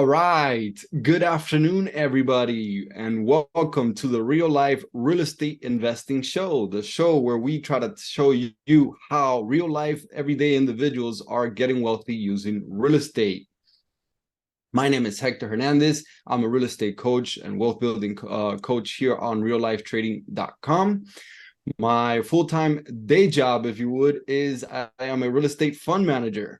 All right. Good afternoon, everybody, and welcome to the Real Life Real Estate Investing Show, the show where we try to show you how real life, everyday individuals are getting wealthy using real estate. My name is Hector Hernandez. I'm a real estate coach and wealth building coach here on reallifetrading.com. My full-time day job, if you would, is I am a real estate fund manager,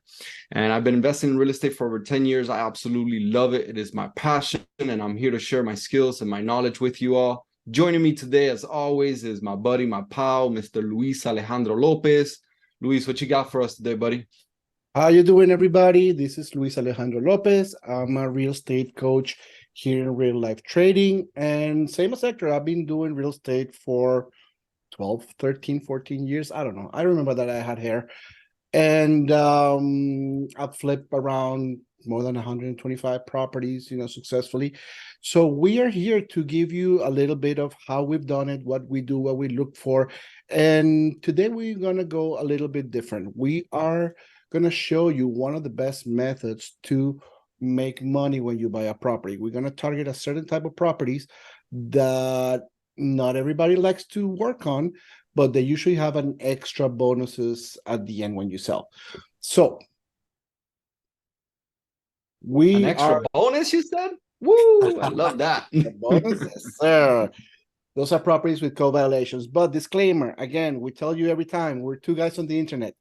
and I've been investing in real estate for over 10 years. I absolutely love it. It is my passion, and I'm here to share my skills and my knowledge with you all. Joining me today, as always, is my buddy, my pal, Mr. Luis Alejandro Lopez. Luis, what you got for us today, buddy? How you doing, everybody? This is Luis Alejandro Lopez. I'm a real estate coach here in Real Life Trading. And same as Hector, I've been doing real estate for 12, 13, 14 years. I don't know. I remember that I had hair. And I've flipped around more than 125 properties, successfully. So we are here to give you a little bit of how we've done it, what we do, what we look for. And today we're going to go a little bit different. We are going to show you one of the best methods to make money when you buy a property. We're going to target a certain type of properties that not everybody likes to work on, but they usually have an extra bonuses at the end when you sell. So An extra bonus, you said? Woo! I love that. Bonuses, sir. Those are properties with code violations. But disclaimer, again, we tell you every time, we're two guys on the internet.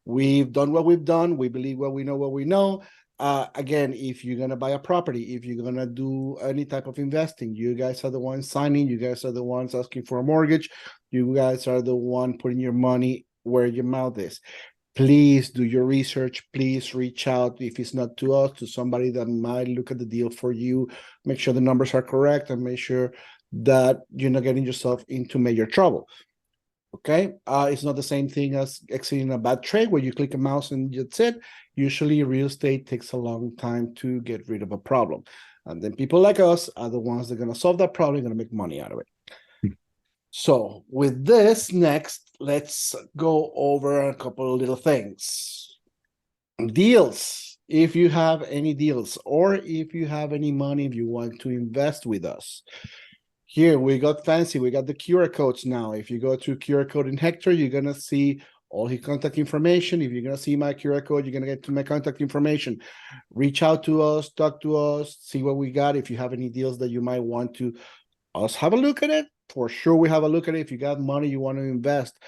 We've done what we've done. We believe what we know. Again, if you're going to buy a property, if you're going to do any type of investing, you guys are the ones signing. You guys are the ones asking for a mortgage. You guys are the one putting your money where your mouth is. Please do your research. Please reach out, if it's not to us, to somebody that might look at the deal for you. Make sure the numbers are correct and make sure that you're not getting yourself into major trouble. Okay, it's not the same thing as exiting a bad trade where you click a mouse and that's it. Usually real estate takes a long time to get rid of a problem. And then people like us are the ones that are going to solve that problem, going to make money out of it. So with this next, let's go over a couple of little things. Deals. If you have any deals or if you have any money, if you want to invest with us. Here, we got fancy. We got the QR codes now. If you go to QR code in Hector, you're going to see all his contact information. If you're going to see my QR code, you're going to get to my contact information. Reach out to us, talk to us, see what we got. If you have any deals that you might want to us have a look at it, for sure we have a look at it. If you got money you want to invest,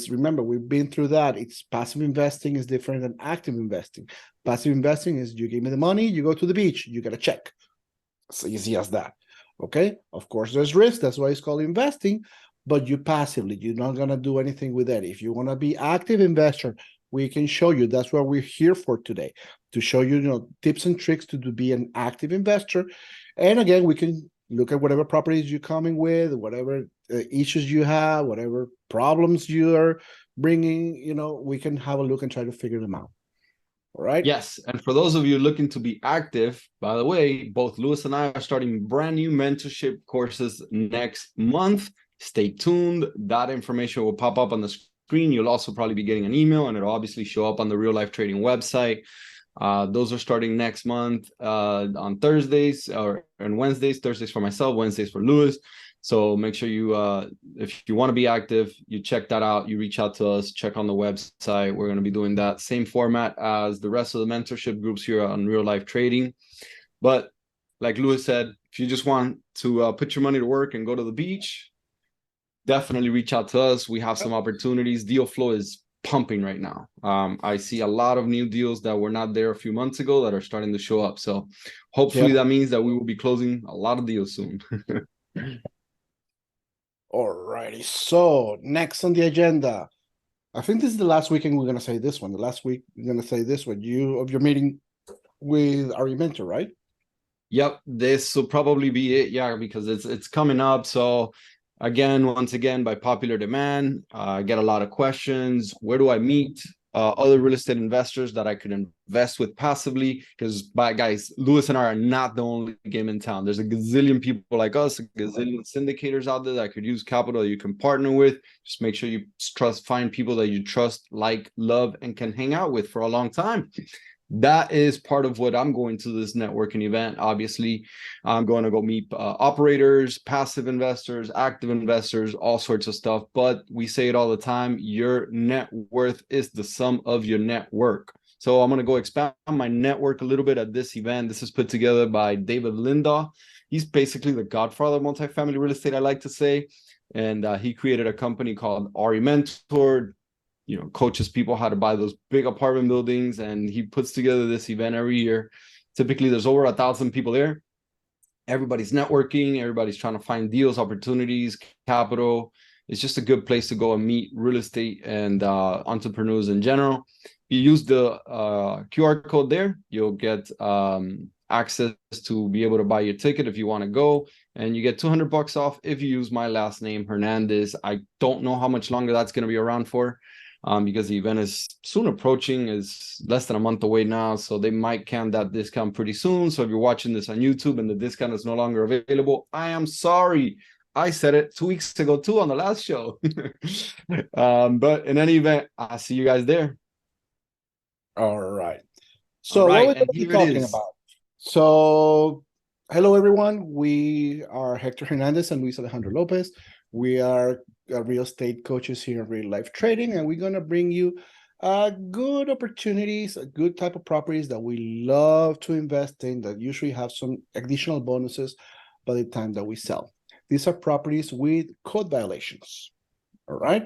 remember, we've been through that. It's passive investing is different than active investing. Passive investing is you give me the money, you go to the beach, you get a check. It's easy as that. Okay, of course there's risk, that's why it's called investing, but you passively, you're not going to do anything with that. If you want to be active investor, we can show you. That's what we're here for today, to show you, tips and tricks to be an active investor. And again, we can look at whatever properties you're coming with, whatever issues you have, whatever problems you are bringing, we can have a look and try to figure them out. All right. Yes. And for those of you looking to be active, by the way, both Luis and I are starting brand new mentorship courses next month. Stay tuned. That information will pop up on the screen. You'll also probably be getting an email, and it'll obviously show up on the Real Life Trading website. Those are starting next month on Thursdays and Wednesdays. Thursdays for myself, Wednesdays for Luis. So make sure you, if you want to be active, you check that out. You reach out to us, check on the website. We're going to be doing that same format as the rest of the mentorship groups here on Real Life Trading. But like Luis said, if you just want to put your money to work and go to the beach, definitely reach out to us. We have some opportunities. Deal flow is pumping right now. I see a lot of new deals that were not there a few months ago that are starting to show up. So hopefully that means that we will be closing a lot of deals soon. Alrighty, so next on the agenda, I think this is the last weekend we're going to say this one. The last week we're going to say this one. Your meeting with our mentor, right? Yep, this will probably be it. Yeah, because it's coming up. So again, once again, by popular demand, I get a lot of questions. Where do I meet other real estate investors that I could invest with passively? Because, guys, Luis and I are not the only game in town. There's a gazillion people like us, a gazillion syndicators out there that could use capital that you can partner with. Just make sure you find people that you trust, like, love, and can hang out with for a long time. That is part of what I'm going to this networking event. Obviously, I'm going to go meet operators, passive investors, active investors, all sorts of stuff. But we say it all the time, your net worth is the sum of your network. So I'm going to go expand my network a little bit at this event. This is put together by David Lindahl. He's basically the godfather of multifamily real estate, I like to say. And he created a company called RE Mentor, coaches people how to buy those big apartment buildings, and he puts together this event every year. Typically there's over 1,000 people there. Everybody's networking, everybody's trying to find deals, opportunities, capital. It's just a good place to go and meet real estate and entrepreneurs in general. You use the QR code there, you'll get access to be able to buy your ticket if you want to go, and you get $200 off if you use my last name, Hernandez. I don't know how much longer that's going to be around for, because the event is soon approaching, is less than a month away now. So they might count that discount pretty soon. So if you're watching this on YouTube and the discount is no longer available, I am sorry. I said it 2 weeks ago too on the last show. But in any event, I'll see you guys there. All right. All So what right, we're and going to be here it talking is. about. So hello, everyone. We are Hector Hernandez and Luis Alejandro Lopez. We are real estate coaches here in Real Life Trading, and we're going to bring you good opportunities, a good type of properties that we love to invest in that usually have some additional bonuses by the time that we sell. These are properties with code violations. All right.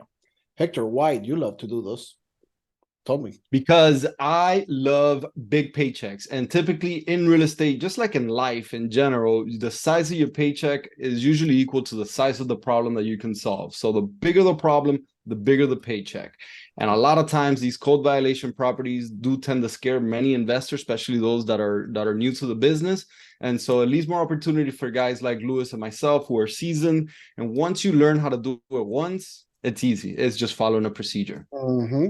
Hector, why do you love to do those? Tell me. Because I love big paychecks. And typically in real estate, just like in life in general, the size of your paycheck is usually equal to the size of the problem that you can solve. So the bigger the problem, the bigger the paycheck. And a lot of times these code violation properties do tend to scare many investors, especially those that are new to the business. And so it leaves more opportunity for guys like Luis and myself who are seasoned. And once you learn how to do it once, it's easy. It's just following a procedure. Mm-hmm.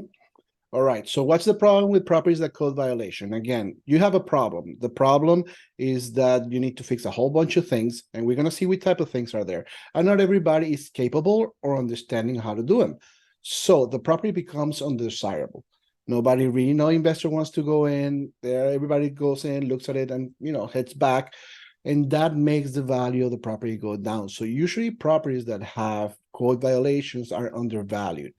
All right. So what's the problem with properties that code violation? Again, you have a problem. The problem is that you need to fix a whole bunch of things, and we're going to see what type of things are there. And not everybody is capable or understanding how to do them. So the property becomes undesirable. Nobody really, no investor wants to go in there. Everybody goes in, looks at it, and heads back. And that makes the value of the property go down. So usually properties that have code violations are undervalued.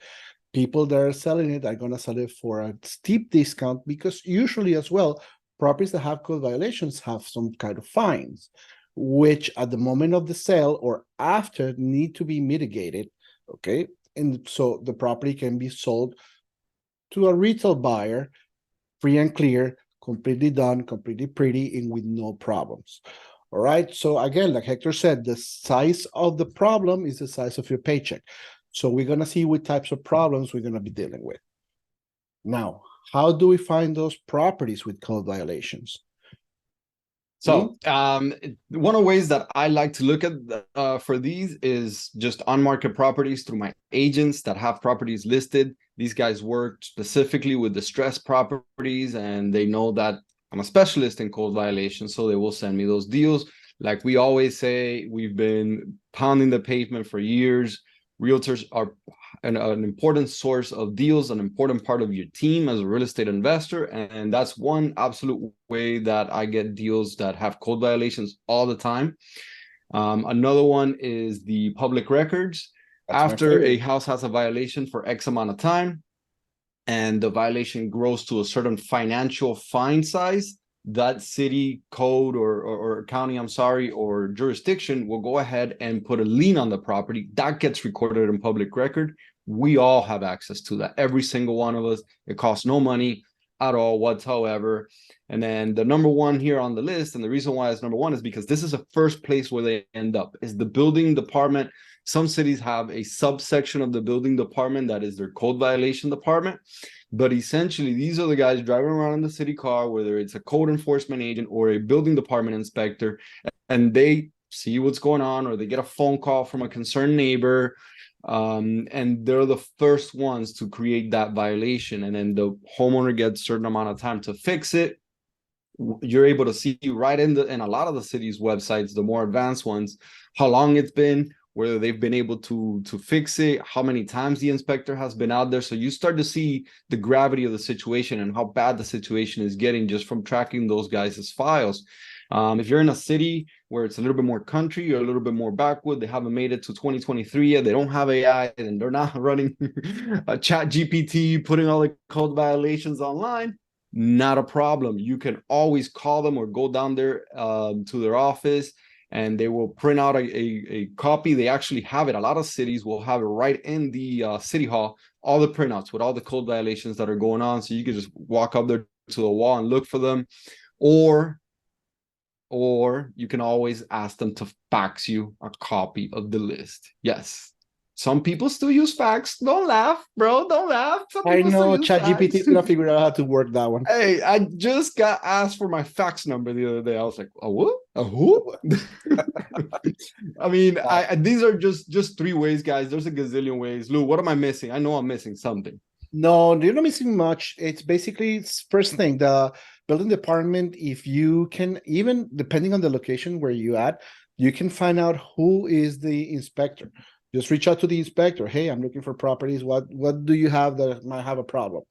People that are selling it are going to sell it for a steep discount because usually as well, properties that have code violations have some kind of fines, which at the moment of the sale or after need to be mitigated, okay? And so the property can be sold to a retail buyer, free and clear, completely done, completely pretty, and with no problems. All right. So again, like Hector said, the size of the problem is the size of your paycheck. So we're going to see what types of problems we're going to be dealing with. Now, how do we find those properties with code violations? So one of the ways that I like to look at for these is just on-market properties through my agents that have properties listed. These guys work specifically with distressed properties, and they know that I'm a specialist in code violations, so they will send me those deals. Like we always say, we've been pounding the pavement for years. Realtors are an important source of deals, an important part of your team as a real estate investor. And that's one absolute way that I get deals that have code violations all the time. Another one is the public records. That's After a house has a violation for X amount of time, and the violation grows to a certain financial fine size, that city code or county, I'm sorry, or jurisdiction will go ahead and put a lien on the property. That gets recorded in public record. We all have access to that, every single one of us. It costs no money at all whatsoever. And then the number one here on the list, and the reason why it's number one is because this is the first place where they end up, is the building department. Some cities have a subsection of the building department that is their code violation department. But essentially, these are the guys driving around in the city car, whether it's a code enforcement agent or a building department inspector, and they see what's going on, or they get a phone call from a concerned neighbor, and they're the first ones to create that violation. And then the homeowner gets a certain amount of time to fix it. You're able to see right in a lot of the city's websites, the more advanced ones, how long it's been, whether they've been able to fix it, how many times the inspector has been out there. So you start to see the gravity of the situation and how bad the situation is getting just from tracking those guys' files. If you're in a city where it's a little bit more country or a little bit more backward, they haven't made it to 2023 yet, they don't have AI, and they're not running a chat GPT, putting all the code violations online, not a problem. You can always call them or go down there to their office, and they will print out a copy. They actually have it. A lot of cities will have it right in the city hall, all the printouts with all the code violations that are going on. So you can just walk up there to the wall and look for them. Or you can always ask them to fax you a copy of the list. Yes. Some people still use fax. Don't laugh, bro. Don't laugh. Some I people still know use ChatGPT is fax. gonna figure out how to work that one. Hey, I just got asked for my fax number the other day. I was like, a what? A who? I mean, these are just 3 ways, guys. There's a gazillion ways. Lou, what am I missing? I know I'm missing something. No, you're not missing much. It's basically first thing, the building department, if you can, even depending on the location where you at, you can find out who is the inspector. Just reach out to the inspector. Hey, I'm looking for properties. What do you have that might have a problem?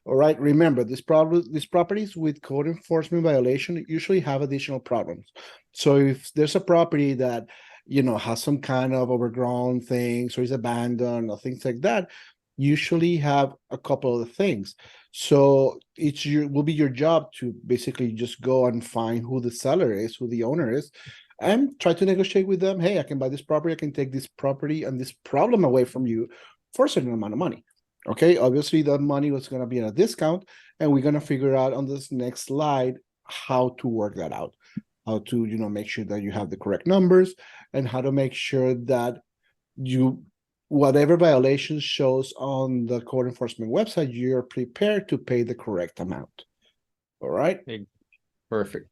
All right. Remember, these properties with code enforcement violation usually have additional problems. So if there's a property that has some kind of overgrown things or is abandoned or things like that, usually have a couple of things. So will be your job to basically just go and find who the seller is, who the owner is, and try to negotiate with them. Hey, I can buy this property, I can take this property and this problem away from you for a certain amount of money. Okay, obviously that money was going to be at a discount, and we're going to figure out on this next slide how to work that out, how to make sure that you have the correct numbers, and how to make sure that whatever violation shows on the code enforcement website, you're prepared to pay the correct amount. All right. Perfect.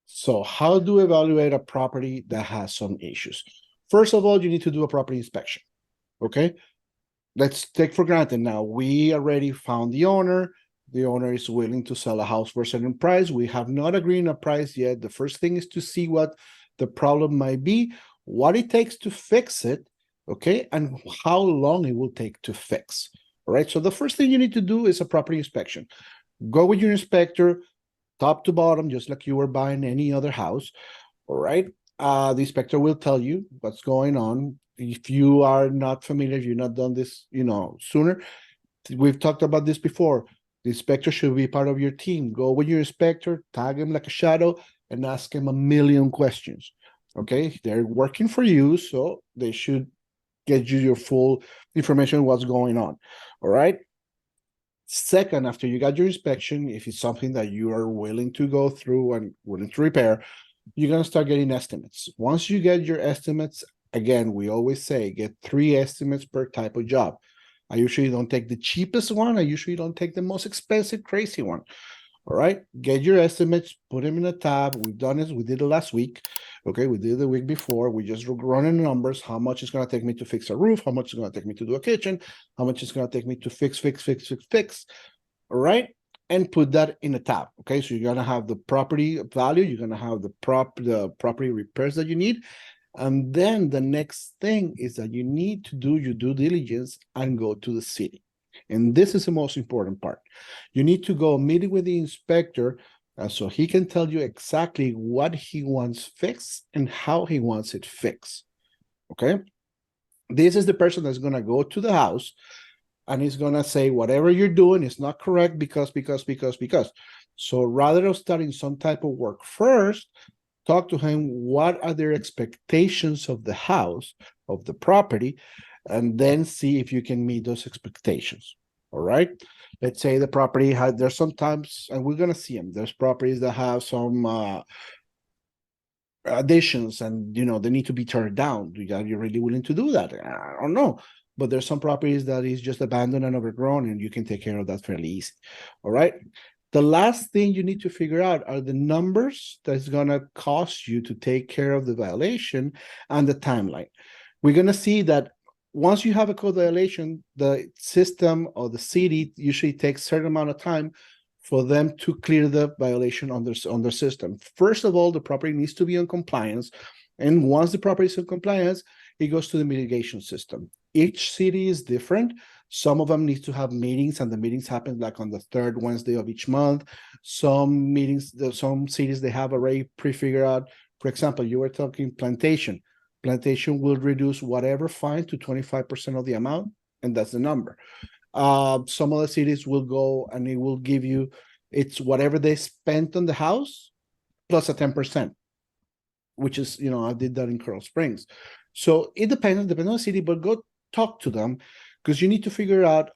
So how do you evaluate a property that has some issues? First of all, you need to do a property inspection. Okay. Let's take for granted now, we already found the owner. The owner is willing to sell a house for a certain price. We have not agreed on a price yet. The first thing is to see what the problem might be, what it takes to fix it, okay, and how long it will take to fix. All right, so the first thing you need to do is a property inspection. Go with your inspector, top to bottom, just like you were buying any other house. All right, the inspector will tell you what's going on. If you are not familiar, if you've not done this, sooner, we've talked about this before. The inspector should be part of your team. Go with your inspector, tag him like a shadow, and ask him a million questions. Okay, they're working for you, so they should get you your full information on what's going on. All right. Second, after you got your inspection, if it's something that you are willing to go through and willing to repair, you're going to start getting estimates. Once you get your estimates, again, we always say get 3 estimates per type of job. I usually don't take the cheapest one. I usually don't take the most expensive, crazy one. All right, get your estimates, put them in a tab. We've done this. We did it last week. Okay, we did it the week before. We just running the numbers. How much it's going to take me to fix a roof? How much it's going to take me to do a kitchen? How much it's going to take me to fix? All right, and put that in a tab. Okay, so you're going to have the property value. You're going to have the property repairs that you need. And then the next thing is that you need to do your due diligence and go to the city. And this is the most important part. You need to go meet with the inspector so he can tell you exactly what he wants fixed and how he wants it fixed. Okay? This is the person that's going to go to the house and he's going to say, whatever you're doing is not correct because. So rather than starting some type of work first, talk to him. What are their expectations of the house, of the property, and then see if you can meet those expectations. All right. Let's say the property there's sometimes, and we're going to see them. There's properties that have some additions and, they need to be turned down. Are you really willing to do that? I don't know. But there's some properties that is just abandoned and overgrown, and you can take care of that fairly easy. All right. The last thing you need to figure out are the numbers that's going to cost you to take care of the violation and the timeline. We're going to see that once you have a code violation, the system or the city usually takes a certain amount of time for them to clear the violation on their system. First of all, the property needs to be in compliance. And once the property is in compliance, it goes to the mitigation system. Each city is different. Some of them need to have meetings, and the meetings happen like on the third Wednesday of each month. Some meetings, some cities, they have already prefigured out. For example, you were talking Plantation. Plantation will reduce whatever fine to 25% of the amount, and that's the number. Some other cities will go and it will give you, it's whatever they spent on the house plus a 10%, which is, I did that in Coral Springs. So it depends on the city, but go talk to them, because you need to figure out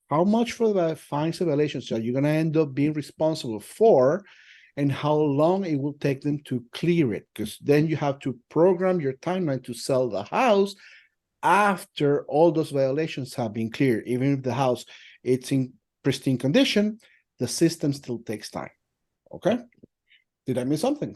how much for the fines and violations are you going to end up being responsible for, and how long it will take them to clear it, because then you have to program your timeline to sell the house after all those violations have been cleared. Even if the house it's in pristine condition, the system still takes time. Okay, did I miss something?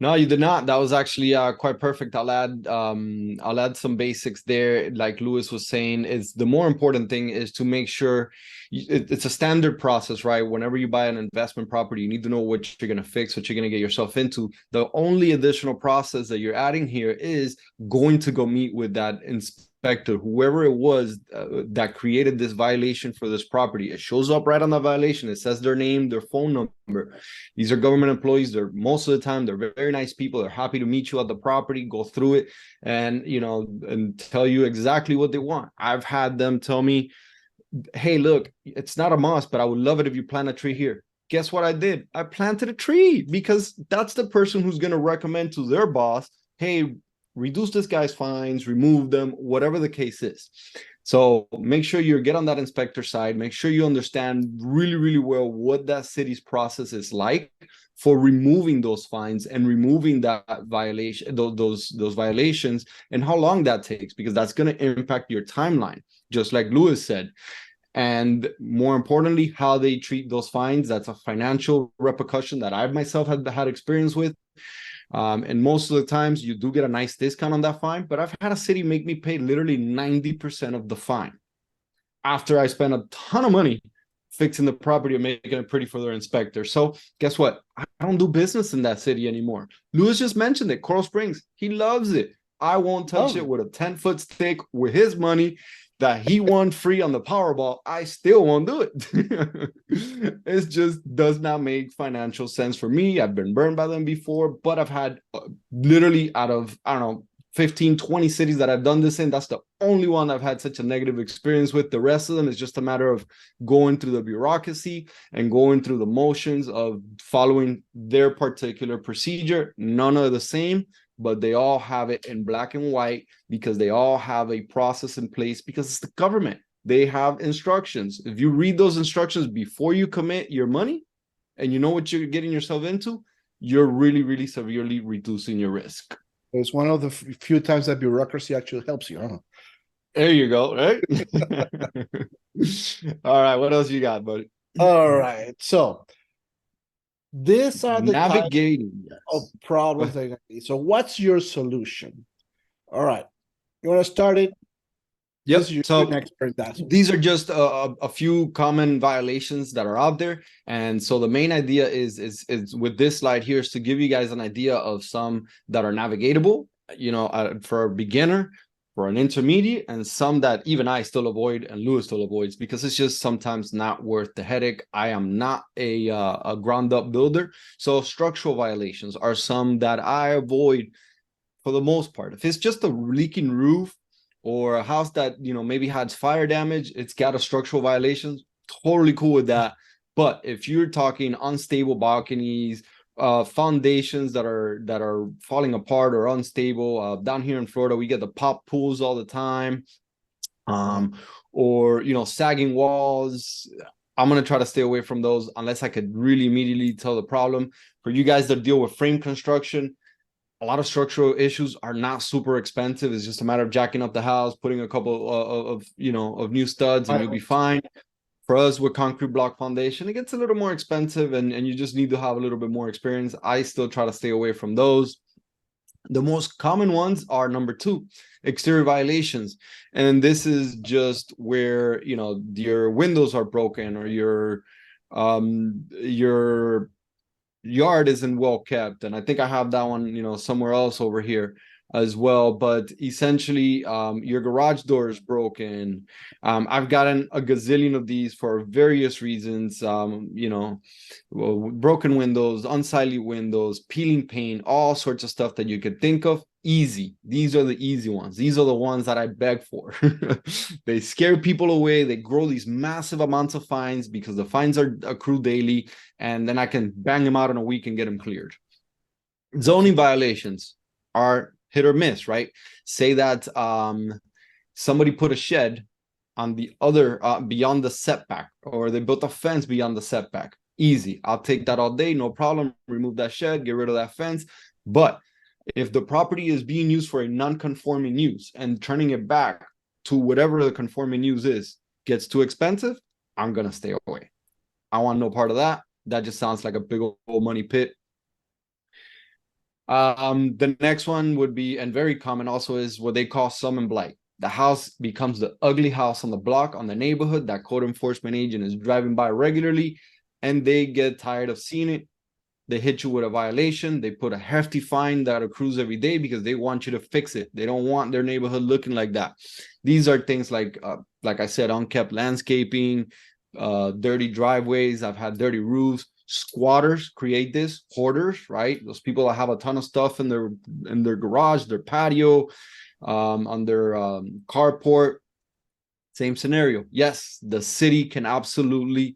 No, you did not. That was actually quite perfect. I'll add some basics there. Like Luis was saying, is the more important thing is to make sure it's a standard process, right? Whenever you buy an investment property, you need to know what you're going to fix, what you're going to get yourself into. The only additional process that you're adding here is going to go meet with that inspector, whoever it was that created this violation for this property. It shows up right on the violation. It says their name, their phone number. These are government employees. They're most of the time, they're very nice people. They're happy to meet you at the property, go through it, and and tell you exactly what they want. I've had them tell me, hey, look, it's not a must, but I would love it if you plant a tree here. Guess what I did? I planted a tree, because that's the person who's going to recommend to their boss, hey, reduce this guy's fines, remove them, whatever the case is. So make sure you get on that inspector side. Make sure you understand really, really well what that city's process is like for removing those fines and removing that violation, those violations, and how long that takes, because that's going to impact your timeline, just like Luis said. And more importantly, how they treat those fines. That's a financial repercussion that I myself had experience with. And most of the times you do get a nice discount on that fine, but I've had a city make me pay literally 90% of the fine after I spent a ton of money fixing the property and making it pretty for their inspector. So guess what? I don't do business in that city anymore. Luis just mentioned it, Coral Springs. He loves it. I won't touch it with a 10-foot stick with his money that he won free on the Powerball. I still won't do it. It just does not make financial sense for me. I've been burned by them before, but I've had literally out of, I don't know, 15, 20 cities that I've done this in, that's the only one I've had such a negative experience with. The rest of them is just a matter of going through the bureaucracy and going through the motions of following their particular procedure. None are the same, but they all have it in black and white, because they all have a process in place, because it's the government. They have instructions. If you read those instructions before you commit your money and you know what you're getting yourself into, you're really, really severely reducing your risk. It's one of the few times that bureaucracy actually helps you, huh? There you go, right? All right, what else you got, buddy? All right, so these are the navigating of problems. So what's your solution? All right, you want to start it? Yep. So these are just a few common violations that are out there. And so the main idea is with this slide here is to give you guys an idea of some that are navigatable, for a beginner, for an intermediate, and some that even I still avoid and Luis still avoids, because it's just sometimes not worth the headache. I am not a ground up builder. So structural violations are some that I avoid for the most part. If it's just a leaking roof, or a house that maybe has fire damage, it's got a structural violation, totally cool with that. But if you're talking unstable balconies, foundations that are falling apart or unstable, down here in Florida we get the pop pools all the time, or sagging walls, I'm going to try to stay away from those unless I could really immediately tell the problem. For you guys that deal with frame construction, a lot of structural issues are not super expensive. It's just a matter of jacking up the house, putting a couple of new studs, and you'll be fine. For us, with concrete block foundation, it gets a little more expensive, and you just need to have a little bit more experience. I still try to stay away from those. The most common ones are number 2, exterior violations. And this is just where, your windows are broken, or your yard isn't well kept. And I think I have that one somewhere else over here, as well. But essentially, your garage door is broken. I've gotten a gazillion of these for various reasons. Broken windows, unsightly windows, peeling paint, all sorts of stuff that you could think of. Easy. These are the easy ones. These are the ones that I beg for. They scare people away. They grow these massive amounts of fines because the fines are accrued daily, and then I can bang them out in a week and get them cleared. Zoning violations are hit or miss, right? Say that somebody put a shed on the other beyond the setback, or they built a fence beyond the setback. Easy. I'll take that all day, no problem. Remove that shed, get rid of that fence. But if the property is being used for a non-conforming use and turning it back to whatever the conforming use is gets too expensive, I'm gonna stay away. I want no part of that. That just sounds like a big old money pit. The next one would be, and very common also, is what they call summon blight. The house becomes the ugly house on the block, on the neighborhood. That code enforcement agent is driving by regularly, and they get tired of seeing it. They hit you with a violation. They put a hefty fine that accrues every day because they want you to fix it. They don't want their neighborhood looking like that. These are things like I said, unkept landscaping, dirty driveways. I've had dirty roofs. Squatters create this. Hoarders, right? Those people that have a ton of stuff in their garage, their patio, on their carport. Same scenario. Yes, the city can absolutely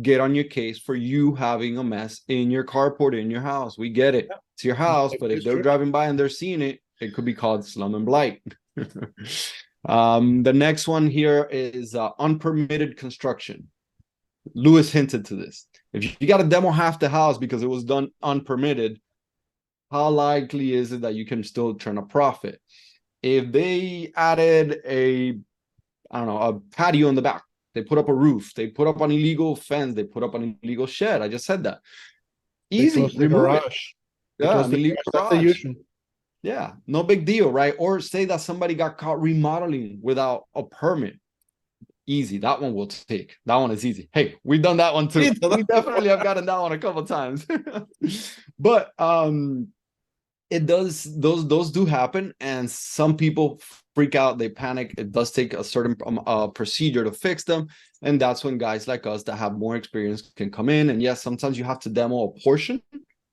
get on your case for you having a mess in your carport, in your house. We get it. It's your house, but if they're driving by and they're seeing it, it could be called slum and blight. The next one here is unpermitted construction. Luis hinted to this. If you got to demo half the house because it was done unpermitted, how likely is it that you can still turn a profit? If they added a patio in the back, they put up a roof, they put up an illegal fence, they put up an illegal shed. I just said that. Easy, remove it. Yeah, an illegal garage. That's the usual. Yeah, no big deal, right? Or say that somebody got caught remodeling without a permit. Easy, that one will take. That one is easy. Hey, we've done that one too. We definitely have gotten that one a couple of times. But it does, those do happen, and some people freak out, they panic. It does take a certain procedure to fix them, and that's when guys like us that have more experience can come in. And yes, sometimes you have to demo a portion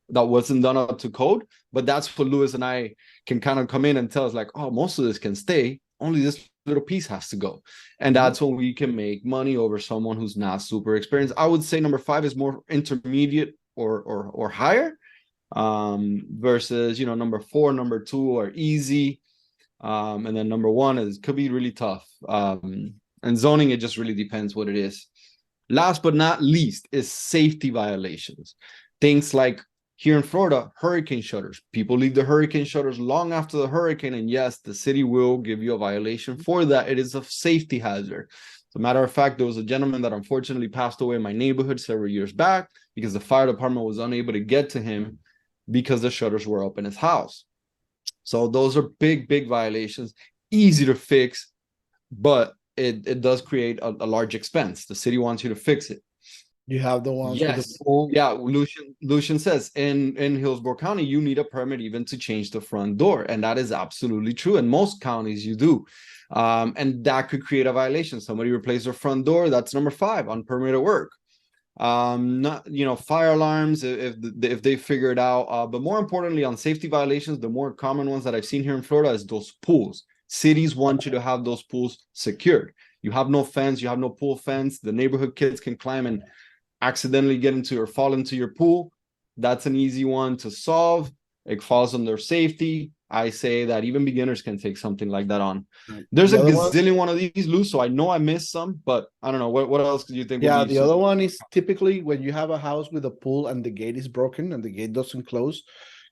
that wasn't done up to code, but that's what Luis and I can kind of come in and tell us, like, oh, most of this can stay, only this little piece has to go. And that's when we can make money over someone who's not super experienced. I would say number 5 is more intermediate or higher, versus number 4, number 2 are easy, and then number 1 could be really tough. And zoning, it just really depends what it is. Last but not least is safety violations. Things like, here in Florida, hurricane shutters. People leave the hurricane shutters long after the hurricane, and yes, the city will give you a violation for that. It is a safety hazard. As a matter of fact, there was a gentleman that unfortunately passed away in my neighborhood several years back because the fire department was unable to get to him because the shutters were up in his house. So those are big violations, easy to fix, but it does create a large expense. The city wants you to fix it. You have the ones yes. with the pool. Yeah, Lucian says in Hillsborough County, you need a permit even to change the front door. And that is absolutely true. In most counties, you do. And that could create a violation. Somebody replaced their front door. That's number 5, unpermitted work. Not fire alarms if they figure it out. But more importantly, on safety violations, the more common ones that I've seen here in Florida is those pools. Cities want you to have those pools secured. You have no fence, you have no pool fence. The neighborhood kids can climb and accidentally get into or fall into your pool. That's an easy one to solve. It falls under safety. I say that even beginners can take something like that on. There's a gazillion one of these, Lou, so I know I missed some, but I don't know. What else do you think? Yeah, the other one is typically when you have a house with a pool and the gate is broken and the gate doesn't close,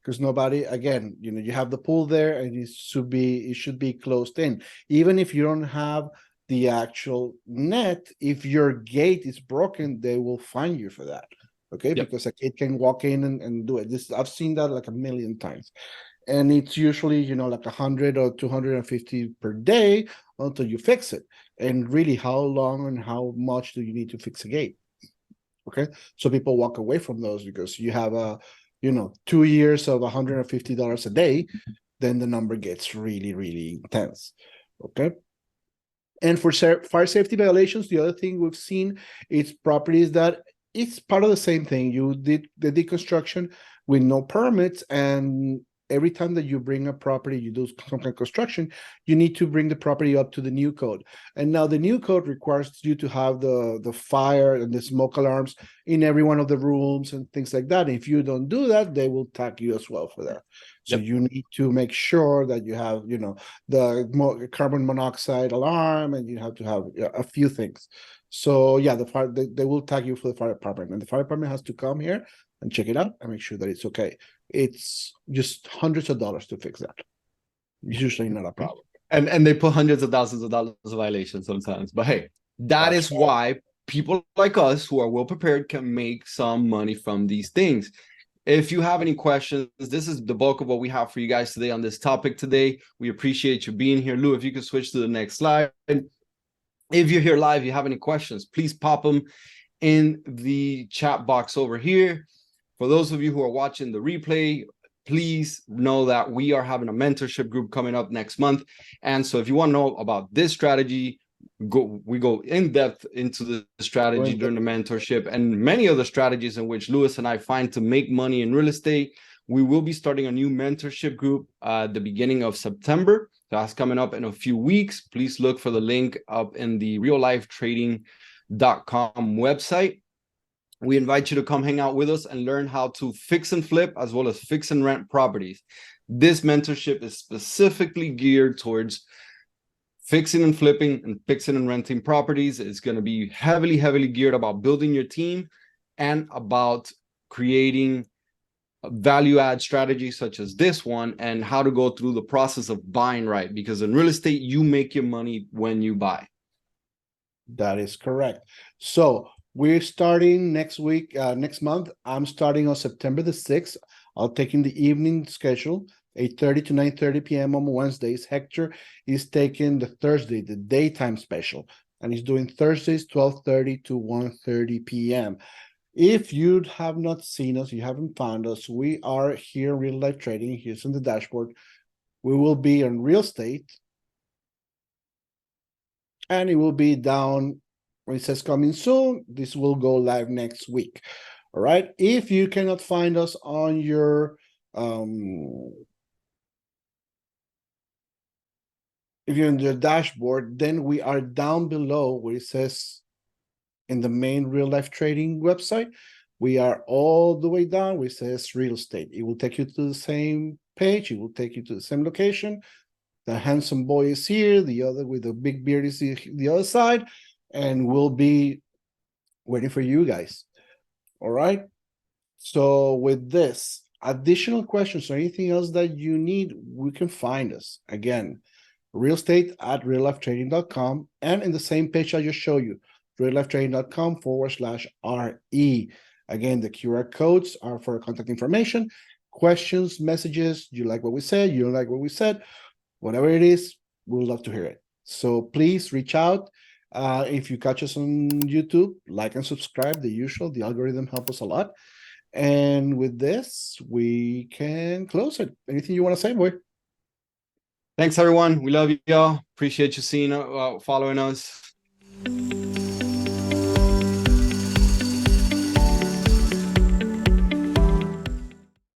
because nobody, again, you have the pool there and it should be closed in. Even if you don't have the actual net, if your gate is broken, they will fine you for that. Okay, yep. Because a kid can walk in and do it. I've seen that like a million times. And it's usually, like 100 or 250 per day until you fix it. And really, how long and how much do you need to fix a gate? Okay, so people walk away from those because you have 2 years of $150 a day. then the number gets really, really intense. Okay. And for fire safety violations, the other thing we've seen is properties that it's part of the same thing. You did the deconstruction with no permits, and every time that you bring a property, you do some kind of construction, you need to bring the property up to the new code. And now the new code requires you to have the fire and the smoke alarms in every one of the rooms and things like that. And if you don't do that, they will tag you as well for that. So Yep. you need to make sure that you have, the carbon monoxide alarm, and you have to have a few things. So yeah, the fire they will tag you for the fire department, and the fire department has to come here and check it out and make sure that it's okay. It's just hundreds of dollars to fix that. It's usually not a problem. And they put hundreds of thousands of dollars of violations sometimes. But hey, that That's is why people like us who are well prepared can make some money from these things. If you have any questions, this is the bulk of what we have for you guys today on this topic today. We appreciate you being here. Lou, if you could switch to the next slide. If you're here live, you have any questions, please pop them in the chat box over here. For those of you who are watching the replay, please know that we are having a mentorship group coming up next month. And so if you want to know about this strategy, we go in depth into the strategy during the mentorship and many other strategies in which Luis and I find to make money in real estate. We will be starting a new mentorship group at the beginning of September. That's coming up in a few weeks. Please look for the link up in the reallifetrading.com website. We invite you to come hang out with us and learn how to fix and flip as well as fix and rent properties. This mentorship is specifically geared towards fixing and flipping and fixing and renting properties. It's going to be heavily geared about building your team and about creating value add strategies such as this one and how to go through the process of buying right, because in real estate you make your money when you buy. That is correct. So we're starting next week, next month. I'm starting on September the 6th. I'll take in the evening schedule, 8:30 to 9:30 p.m. on Wednesdays. Hector is taking the Thursday, the daytime special, and he's doing Thursdays 12:30 to 1:30 p.m. If you have not seen us, you haven't found us, we are here in Real Life Trading. Here's on the dashboard. We will be on real estate, and it will be down when it says coming soon. This will go live next week. All right. If you cannot find us on your if you're in your dashboard, then we are down below where it says in the main real life trading website. We are all the way down where it says real estate. It will take you to the same page. It will take you to the same location. The handsome boy is here. The other with the big beard is the other side. And we'll be waiting for you guys. All right. So with this, additional questions or anything else that you need, we can find us. Again, real estate at reallifetrading.com, and in the same page I just showed you, reallifetrading.com/RE. Again, the QR codes are for contact information, questions, messages. You like what we said? You don't like what we said? Whatever it is, we would love to hear it. So please reach out. If you catch us on YouTube, like and subscribe, the usual. The algorithm helps us a lot. And with this, we can close it. Anything you want to say, boy? Thanks, everyone. We love you all. Appreciate you seeing, following us.